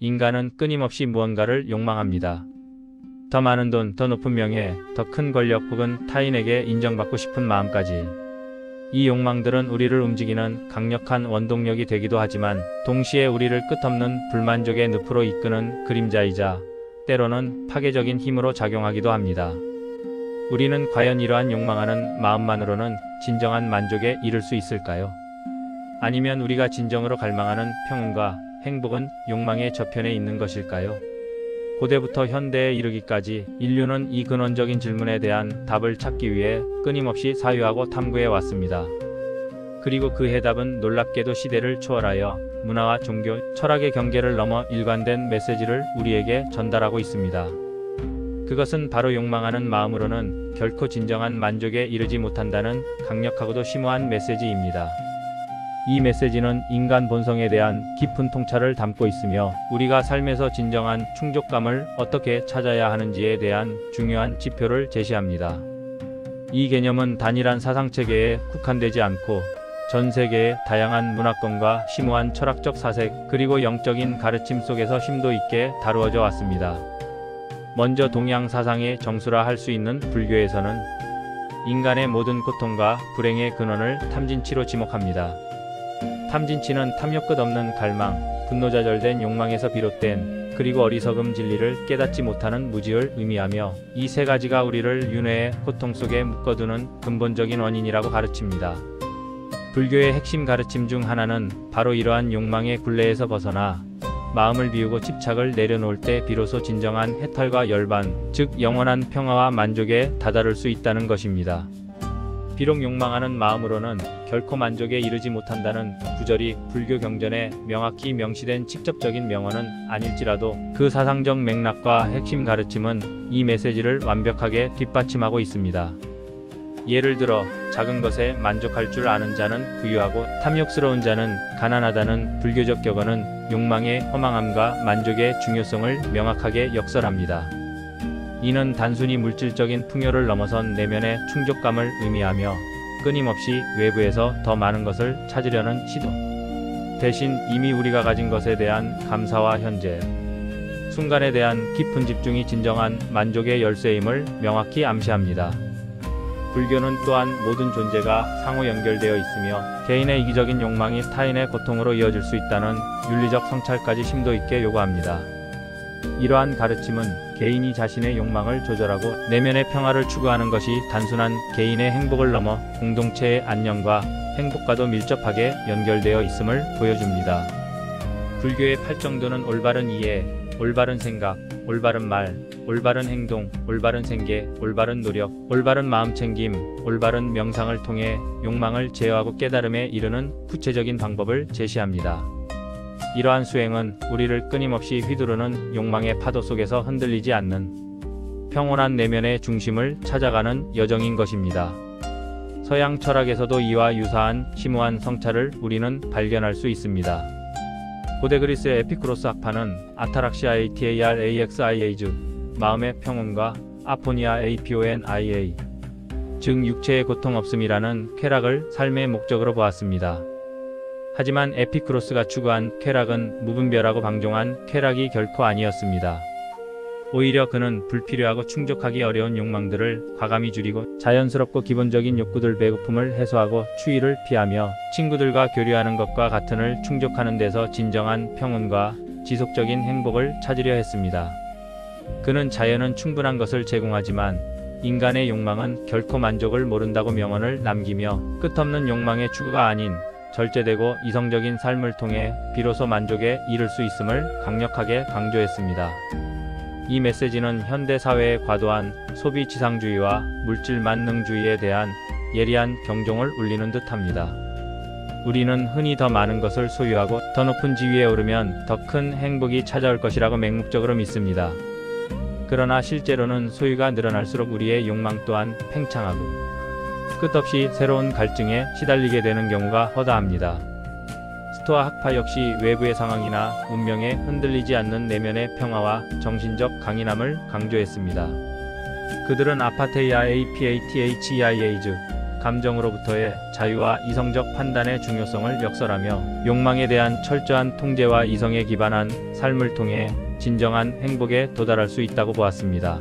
인간은 끊임없이 무언가를 욕망합니다. 더 많은 돈, 더 높은 명예, 더 큰 권력 혹은 타인에게 인정받고 싶은 마음까지. 이 욕망들은 우리를 움직이는 강력한 원동력이 되기도 하지만 동시에 우리를 끝없는 불만족의 늪으로 이끄는 그림자이자 때로는 파괴적인 힘으로 작용하기도 합니다. 우리는 과연 이러한 욕망하는 마음만으로는 진정한 만족에 이를 수 있을까요? 아니면 우리가 진정으로 갈망하는 평온과 행복은 욕망의 저편에 있는 것일까요? 고대부터 현대에 이르기까지 인류는 이 근원적인 질문에 대한 답을 찾기 위해 끊임없이 사유하고 탐구해 왔습니다. 그리고 그 해답은 놀랍게도 시대를 초월하여 문화와 종교, 철학의 경계를 넘어 일관된 메시지를 우리에게 전달하고 있습니다. 그것은 바로 욕망하는 마음으로는 결코 진정한 만족에 이르지 못한다는 강력하고도 심오한 메시지입니다. 이 메시지는 인간 본성에 대한 깊은 통찰을 담고 있으며 우리가 삶에서 진정한 충족감을 어떻게 찾아야 하는지에 대한 중요한 지표를 제시합니다. 이 개념은 단일한 사상체계에 국한되지 않고 전 세계의 다양한 문화권과 심오한 철학적 사색 그리고 영적인 가르침 속에서 심도 있게 다루어져 왔습니다. 먼저 동양 사상의 정수라 할 수 있는 불교에서는 인간의 모든 고통과 불행의 근원을 탐진치로 지목합니다. 탐진치는 탐욕 끝없는 갈망, 분노자절된 욕망에서 비롯된 그리고 어리석음 진리를 깨닫지 못하는 무지를 의미하며 이 세 가지가 우리를 윤회의 고통 속에 묶어두는 근본적인 원인이라고 가르칩니다. 불교의 핵심 가르침 중 하나는 바로 이러한 욕망의 굴레에서 벗어나 마음을 비우고 집착을 내려놓을 때 비로소 진정한 해탈과 열반, 즉 영원한 평화와 만족에 다다를 수 있다는 것입니다. 비록 욕망하는 마음으로는 결코 만족에 이르지 못한다는 구절이 불교 경전에 명확히 명시된 직접적인 명언은 아닐지라도 그 사상적 맥락과 핵심 가르침은 이 메시지를 완벽하게 뒷받침하고 있습니다. 예를 들어 작은 것에 만족할 줄 아는 자는 부유하고 탐욕스러운 자는 가난하다는 불교적 격언은 욕망의 허망함과 만족의 중요성을 명확하게 역설합니다. 이는 단순히 물질적인 풍요를 넘어선 내면의 충족감을 의미하며 끊임없이 외부에서 더 많은 것을 찾으려는 시도 대신 이미 우리가 가진 것에 대한 감사와 현재 순간에 대한 깊은 집중이 진정한 만족의 열쇠임을 명확히 암시합니다. 불교는 또한 모든 존재가 상호 연결되어 있으며 개인의 이기적인 욕망이 타인의 고통으로 이어질 수 있다는 윤리적 성찰까지 심도 있게 요구합니다. 이러한 가르침은 개인이 자신의 욕망을 조절하고 내면의 평화를 추구하는 것이 단순한 개인의 행복을 넘어 공동체의 안녕과 행복과도 밀접하게 연결되어 있음을 보여줍니다. 불교의 팔정도는 올바른 이해, 올바른 생각, 올바른 말, 올바른 행동, 올바른 생계, 올바른 노력, 올바른 마음챙김, 올바른 명상을 통해 욕망을 제어하고 깨달음에 이르는 구체적인 방법을 제시합니다. 이러한 수행은 우리를 끊임없이 휘두르는 욕망의 파도 속에서 흔들리지 않는 평온한 내면의 중심을 찾아가는 여정인 것입니다. 서양 철학에서도 이와 유사한 심오한 성찰을 우리는 발견할 수 있습니다. 고대 그리스의 에피쿠로스 학파는 아타락시아 ATARAXIA 즉 마음의 평온과 아포니아 APONIA 즉 육체의 고통 없음이라는 쾌락을 삶의 목적으로 보았습니다. 하지만 에피쿠로스가 추구한 쾌락은 무분별하고 방종한 쾌락이 결코 아니었습니다. 오히려 그는 불필요하고 충족하기 어려운 욕망들을 과감히 줄이고 자연스럽고 기본적인 욕구들 배고픔을 해소하고 추위를 피하며 친구들과 교류하는 것과 같은을 충족하는 데서 진정한 평온과 지속적인 행복을 찾으려 했습니다. 그는 자연은 충분한 것을 제공하지만 인간의 욕망은 결코 만족을 모른다고 명언을 남기며 끝없는 욕망의 추구가 아닌 절제되고 이성적인 삶을 통해 비로소 만족에 이를 수 있음을 강력하게 강조했습니다. 이 메시지는 현대 사회의 과도한 소비 지상주의와 물질 만능주의에 대한 예리한 경종을 울리는 듯합니다. 우리는 흔히 더 많은 것을 소유하고 더 높은 지위에 오르면 더 큰 행복이 찾아올 것이라고 맹목적으로 믿습니다. 그러나 실제로는 소유가 늘어날수록 우리의 욕망 또한 팽창하고 끝없이 새로운 갈증에 시달리게 되는 경우가 허다합니다. 스토아 학파 역시 외부의 상황이나 운명에 흔들리지 않는 내면의 평화와 정신적 강인함을 강조했습니다. 그들은 아파테이아 APATHEIA 즉 감정으로부터의 자유와 이성적 판단의 중요성을 역설하며 욕망에 대한 철저한 통제와 이성에 기반한 삶을 통해 진정한 행복에 도달할 수 있다고 보았습니다.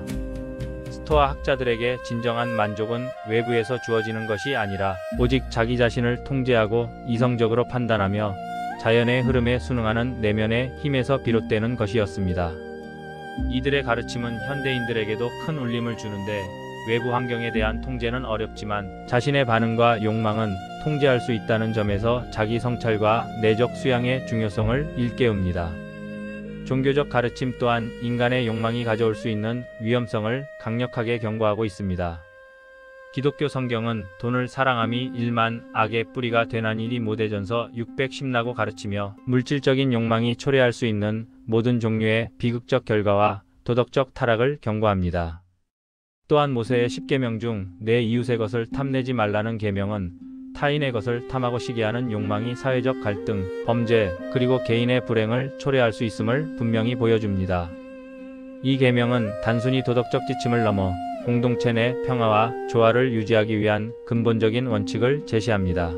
스토아 학자들에게 진정한 만족은 외부에서 주어지는 것이 아니라 오직 자기 자신을 통제하고 이성적으로 판단하며 자연의 흐름에 순응하는 내면의 힘에서 비롯되는 것이었습니다. 이들의 가르침은 현대인들에게도 큰 울림을 주는데 외부 환경에 대한 통제는 어렵지만 자신의 반응과 욕망은 통제할 수 있다는 점에서 자기 성찰과 내적 수양의 중요성을 일깨웁니다. 종교적 가르침 또한 인간의 욕망이 가져올 수 있는 위험성을 강력하게 경고하고 있습니다. 기독교 성경은 돈을 사랑함이 일만 악의 뿌리가 되나니리 모대전서 610라고 가르치며 물질적인 욕망이 초래할 수 있는 모든 종류의 비극적 결과와 도덕적 타락을 경고합니다. 또한 모세의 10계명 중 내 이웃의 것을 탐내지 말라는 계명은 타인의 것을 탐하고 시기하는 욕망이 사회적 갈등, 범죄, 그리고 개인의 불행을 초래할 수 있음을 분명히 보여줍니다. 이 계명은 단순히 도덕적 지침을 넘어 공동체 내 평화와 조화를 유지하기 위한 근본적인 원칙을 제시합니다.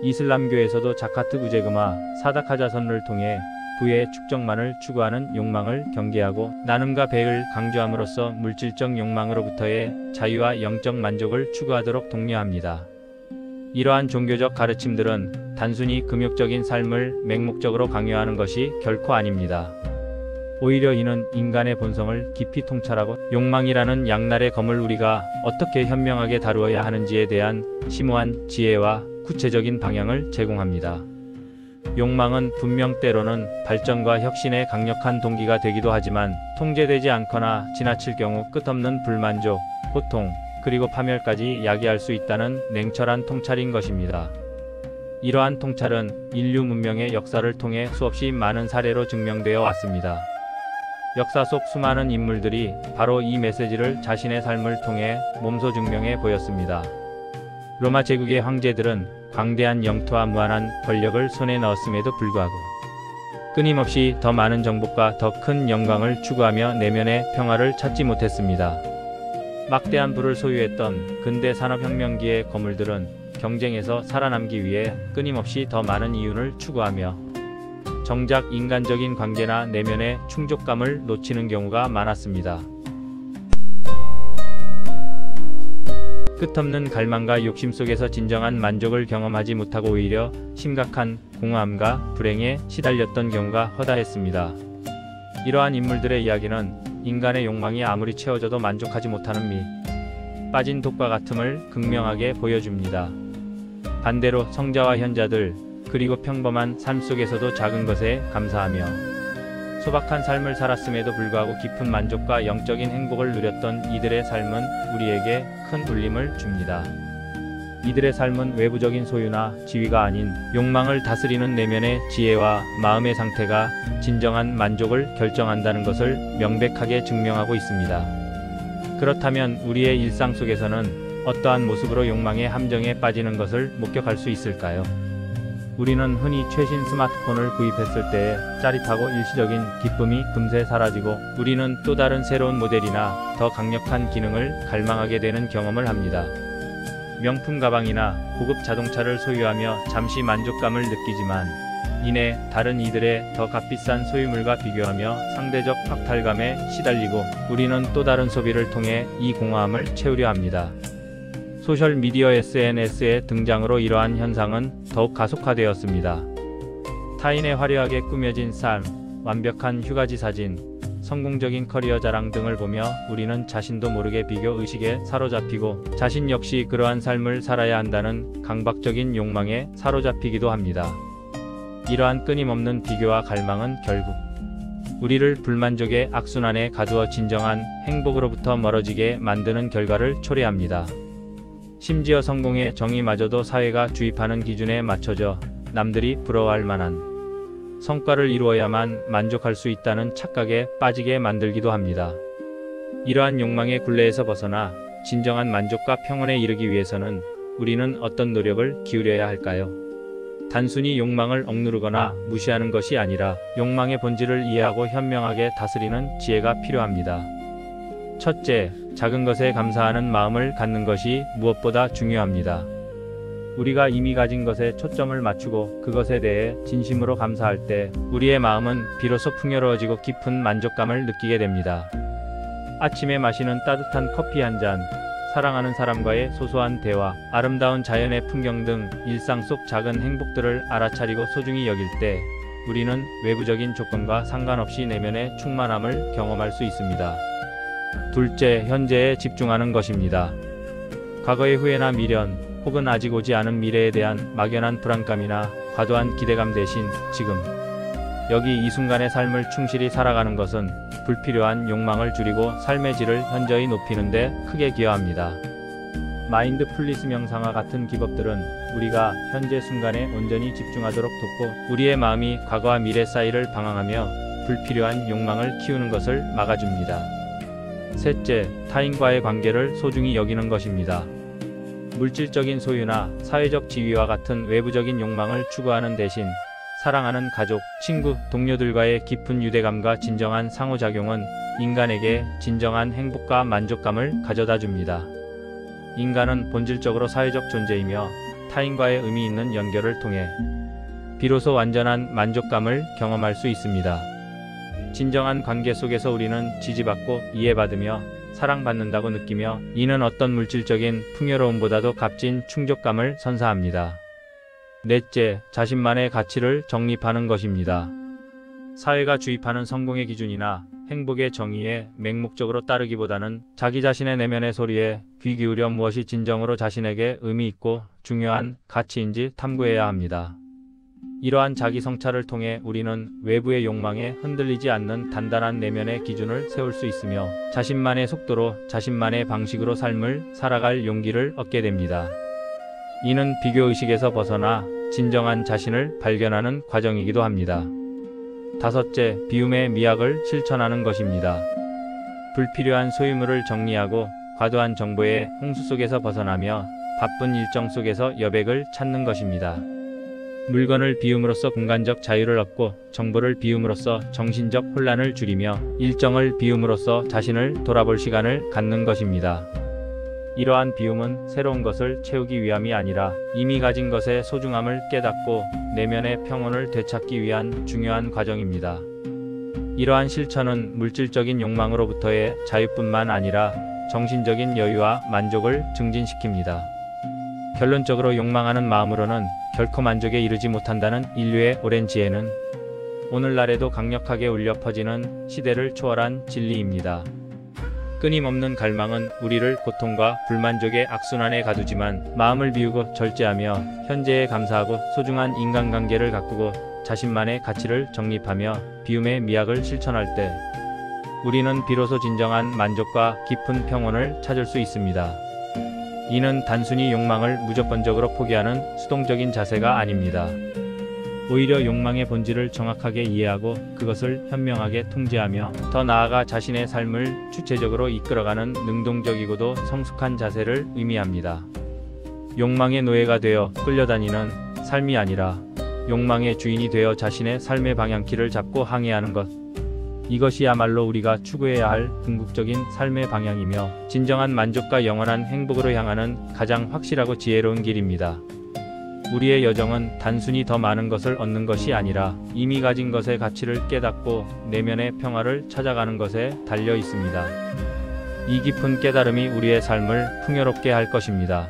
이슬람교에서도 자카트 우제그마, 사다카자선을 통해 부의 축적만을 추구하는 욕망을 경계하고 나눔과 배를 강조함으로써 물질적 욕망으로부터의 자유와 영적 만족을 추구하도록 독려합니다. 이러한 종교적 가르침들은 단순히 금욕적인 삶을 맹목적으로 강요하는 것이 결코 아닙니다. 오히려 이는 인간의 본성을 깊이 통찰하고 욕망이라는 양날의 검을 우리가 어떻게 현명하게 다루어야 하는지에 대한 심오한 지혜와 구체적인 방향을 제공합니다. 욕망은 분명 때로는 발전과 혁신의 강력한 동기가 되기도 하지만 통제되지 않거나 지나칠 경우 끝없는 불만족, 고통, 그리고 파멸까지 야기할 수 있다는 냉철한 통찰인 것입니다. 이러한 통찰은 인류 문명의 역사를 통해 수없이 많은 사례로 증명되어 왔습니다. 역사 속 수많은 인물들이 바로 이 메시지를 자신의 삶을 통해 몸소 증명해 보였습니다. 로마 제국의 황제들은 광대한 영토와 무한한 권력을 손에 넣었음에도 불구하고 끊임없이 더 많은 정복과 더 큰 영광을 추구하며 내면의 평화를 찾지 못했습니다. 막대한 부를 소유했던 근대 산업혁명기의 거물들은 경쟁에서 살아남기 위해 끊임없이 더 많은 이윤을 추구하며 정작 인간적인 관계나 내면의 충족감을 놓치는 경우가 많았습니다. 끝없는 갈망과 욕심 속에서 진정한 만족을 경험하지 못하고 오히려 심각한 공허함과 불행에 시달렸던 경우가 허다했습니다. 이러한 인물들의 이야기는 인간의 욕망이 아무리 채워져도 만족하지 못하는 미 빠진 독과 같음을 극명하게 보여줍니다. 반대로 성자와 현자들, 그리고 평범한 삶 속에서도 작은 것에 감사하며 소박한 삶을 살았음에도 불구하고 깊은 만족과 영적인 행복을 누렸던 이들의 삶은 우리에게 큰 울림을 줍니다. 이들의 삶은 외부적인 소유나 지위가 아닌 욕망을 다스리는 내면의 지혜와 마음의 상태가 진정한 만족을 결정한다는 것을 명백하게 증명하고 있습니다. 그렇다면 우리의 일상 속에서는 어떠한 모습으로 욕망의 함정에 빠지는 것을 목격할 수 있을까요? 우리는 흔히 최신 스마트폰을 구입했을 때의 짜릿하고 일시적인 기쁨이 금세 사라지고 우리는 또 다른 새로운 모델이나 더 강력한 기능을 갈망하게 되는 경험을 합니다. 명품 가방이나 고급 자동차를 소유하며 잠시 만족감을 느끼지만 이내 다른 이들의 더 값비싼 소유물과 비교하며 상대적 박탈감에 시달리고 우리는 또 다른 소비를 통해 이 공허함을 채우려 합니다. 소셜미디어 SNS의 등장으로 이러한 현상은 더욱 가속화되었습니다. 타인의 화려하게 꾸며진 삶, 완벽한 휴가지 사진, 성공적인 커리어 자랑 등을 보며 우리는 자신도 모르게 비교 의식에 사로잡히고 자신 역시 그러한 삶을 살아야 한다는 강박적인 욕망에 사로잡히기도 합니다. 이러한 끊임없는 비교와 갈망은 결국 우리를 불만족의 악순환에 가두어 진정한 행복으로부터 멀어지게 만드는 결과를 초래합니다. 심지어 성공의 정의마저도 사회가 주입하는 기준에 맞춰져 남들이 부러워할 만한 성과를 이루어야만 만족할 수 있다는 착각에 빠지게 만들기도 합니다. 이러한 욕망의 굴레에서 벗어나 진정한 만족과 평온에 이르기 위해서는 우리는 어떤 노력을 기울여야 할까요? 단순히 욕망을 억누르거나 무시하는 것이 아니라 욕망의 본질을 이해하고 현명하게 다스리는 지혜가 필요합니다. 첫째, 작은 것에 감사하는 마음을 갖는 것이 무엇보다 중요합니다. 우리가 이미 가진 것에 초점을 맞추고 그것에 대해 진심으로 감사할 때 우리의 마음은 비로소 풍요로워지고 깊은 만족감을 느끼게 됩니다. 아침에 마시는 따뜻한 커피 한 잔, 사랑하는 사람과의 소소한 대화, 아름다운 자연의 풍경 등 일상 속 작은 행복들을 알아차리고 소중히 여길 때 우리는 외부적인 조건과 상관없이 내면의 충만함을 경험할 수 있습니다. 둘째, 현재에 집중하는 것입니다. 과거의 후회나 미련, 혹은 아직 오지 않은 미래에 대한 막연한 불안감이나 과도한 기대감 대신 지금, 여기 이 순간의 삶을 충실히 살아가는 것은 불필요한 욕망을 줄이고 삶의 질을 현저히 높이는 데 크게 기여합니다. 마인드풀리스 명상과 같은 기법들은 우리가 현재 순간에 온전히 집중하도록 돕고 우리의 마음이 과거와 미래 사이를 방황하며 불필요한 욕망을 키우는 것을 막아줍니다. 셋째, 타인과의 관계를 소중히 여기는 것입니다. 물질적인 소유나 사회적 지위와 같은 외부적인 욕망을 추구하는 대신 사랑하는 가족, 친구, 동료들과의 깊은 유대감과 진정한 상호작용은 인간에게 진정한 행복과 만족감을 가져다 줍니다. 인간은 본질적으로 사회적 존재이며 타인과의 의미 있는 연결을 통해 비로소 완전한 만족감을 경험할 수 있습니다. 진정한 관계 속에서 우리는 지지받고 이해받으며 사랑받는다고 느끼며 이는 어떤 물질적인 풍요로움보다도 값진 충족감을 선사합니다. 넷째, 자신만의 가치를 정립하는 것입니다. 사회가 주입하는 성공의 기준이나 행복의 정의에 맹목적으로 따르기보다는 자기 자신의 내면의 소리에 귀 기울여 무엇이 진정으로 자신에게 의미 있고 중요한 가치인지 탐구해야 합니다. 이러한 자기 성찰을 통해 우리는 외부의 욕망에 흔들리지 않는 단단한 내면의 기준을 세울 수 있으며 자신만의 속도로 자신만의 방식으로 삶을 살아갈 용기를 얻게 됩니다. 이는 비교의식에서 벗어나 진정한 자신을 발견하는 과정이기도 합니다. 다섯째, 비움의 미학을 실천하는 것입니다. 불필요한 소유물을 정리하고 과도한 정보의 홍수 속에서 벗어나며 바쁜 일정 속에서 여백을 찾는 것입니다. 물건을 비움으로써 공간적 자유를 얻고 정보를 비움으로써 정신적 혼란을 줄이며 일정을 비움으로써 자신을 돌아볼 시간을 갖는 것입니다. 이러한 비움은 새로운 것을 채우기 위함이 아니라 이미 가진 것의 소중함을 깨닫고 내면의 평온을 되찾기 위한 중요한 과정입니다. 이러한 실천은 물질적인 욕망으로부터의 자유뿐만 아니라 정신적인 여유와 만족을 증진시킵니다. 결론적으로 욕망하는 마음으로는 결코 만족에 이르지 못한다는 인류의 오랜 지혜는 오늘날에도 강력하게 울려 퍼지는 시대를 초월한 진리입니다. 끊임없는 갈망은 우리를 고통과 불만족의 악순환에 가두지만 마음을 비우고 절제하며 현재에 감사하고 소중한 인간관계를 가꾸고 자신만의 가치를 정립하며 비움의 미학을 실천할 때 우리는 비로소 진정한 만족과 깊은 평온을 찾을 수 있습니다. 이는 단순히 욕망을 무조건적으로 포기하는 수동적인 자세가 아닙니다. 오히려 욕망의 본질을 정확하게 이해하고 그것을 현명하게 통제하며 더 나아가 자신의 삶을 주체적으로 이끌어가는 능동적이고도 성숙한 자세를 의미합니다. 욕망의 노예가 되어 끌려다니는 삶이 아니라 욕망의 주인이 되어 자신의 삶의 방향키를 잡고 항해하는 것. 이것이야말로 우리가 추구해야 할 궁극적인 삶의 방향이며 진정한 만족과 영원한 행복으로 향하는 가장 확실하고 지혜로운 길입니다. 우리의 여정은 단순히 더 많은 것을 얻는 것이 아니라 이미 가진 것의 가치를 깨닫고 내면의 평화를 찾아가는 것에 달려 있습니다. 이 깊은 깨달음이 우리의 삶을 풍요롭게 할 것입니다.